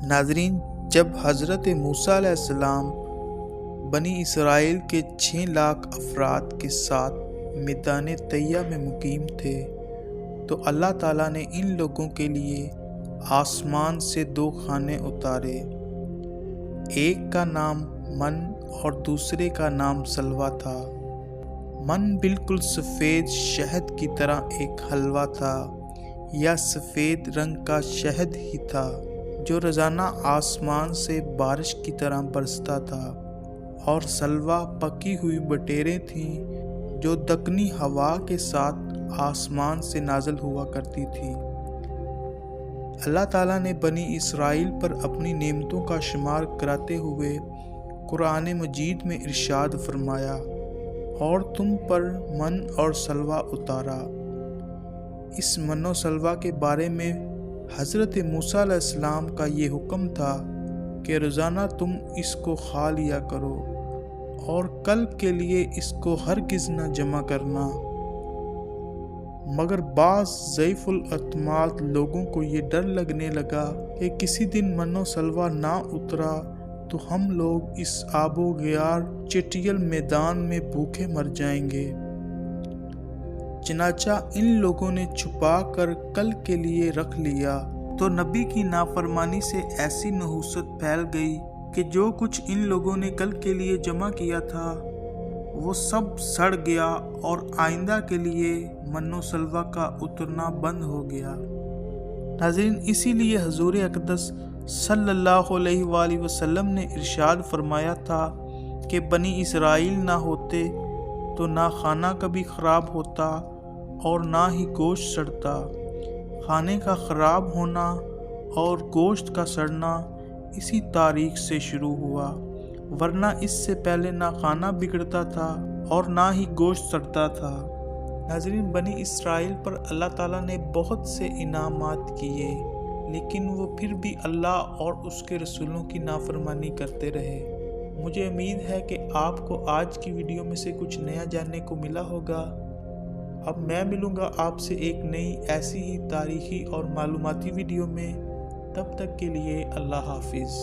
ناظرین، جب حضرت موسیٰ علیہ السلام بنی اسرائیل کے 6 لاکھ افراد کے ساتھ میدان طیہ میں مقیم تھے تو اللہ تعالیٰ نے ان لوگوں کے لیے آسمان سے 2 کھانے اتارے، ایک کا نام من اور دوسرے کا نام سلویٰ تھا۔ من بالکل سفید شہد کی طرح ایک حلوہ تھا یا سفید رنگ کا شہد ہی تھا جو روزانہ آسمان سے بارش کی طرح برستا تھا، اور سلویٰ پکی ہوئی بٹیریں تھیں جو دکنی ہوا کے ساتھ آسمان سے نازل ہوا کرتی تھی۔ اللہ تعالیٰ نے بنی اسرائیل پر اپنی نعمتوں کا شمار کراتے ہوئے قرآن مجید میں ارشاد فرمایا، اور تم پر من اور سلویٰ اتارا۔ اس من و سلویٰ کے بارے میں حضرت موسیٰ علیہ السلام کا یہ حکم تھا کہ روزانہ تم اس کو کھا لیا کرو اور کل کے لیے اس کو ہرگز نہ جمع کرنا۔ مگر بعض ضعیف الاعتماد لوگوں کو یہ ڈر لگنے لگا کہ کسی دن من و سلویٰ نہ اترا تو ہم لوگ اس آب و گیار چٹیل میدان میں بھوکے مر جائیں گے۔ چنانچہ ان لوگوں نے چھپا کر کل کے لیے رکھ لیا تو نبی کی نافرمانی سے ایسی نحوست پھیل گئی کہ جو کچھ ان لوگوں نے کل کے لیے جمع کیا تھا وہ سب سڑ گیا اور آئندہ کے لیے من و سلویٰ کا اترنا بند ہو گیا۔ ناظرین، اسی لیے حضور اقدس صلی اللہ علیہ وآلہ وسلم نے ارشاد فرمایا تھا کہ بنی اسرائیل نہ ہوتے تو نہ کھانا کبھی خراب ہوتا اور نہ ہی گوشت سڑتا۔ کھانے کا خراب ہونا اور گوشت کا سڑنا اسی تاریخ سے شروع ہوا، ورنہ اس سے پہلے نہ کھانا بگڑتا تھا اور نہ ہی گوشت سڑتا تھا۔ ناظرین، بنی اسرائیل پر اللہ تعالیٰ نے بہت سے انعامات کیے، لیکن وہ پھر بھی اللہ اور اس کے رسولوں کی نافرمانی کرتے رہے۔ مجھے امید ہے کہ آپ کو آج کی ویڈیو میں سے کچھ نیا جاننے کو ملا ہوگا۔ اب میں ملوں گا آپ سے ایک نئی ایسی ہی تاریخی اور معلوماتی ویڈیو میں۔ تب تک کے لیے اللہ حافظ۔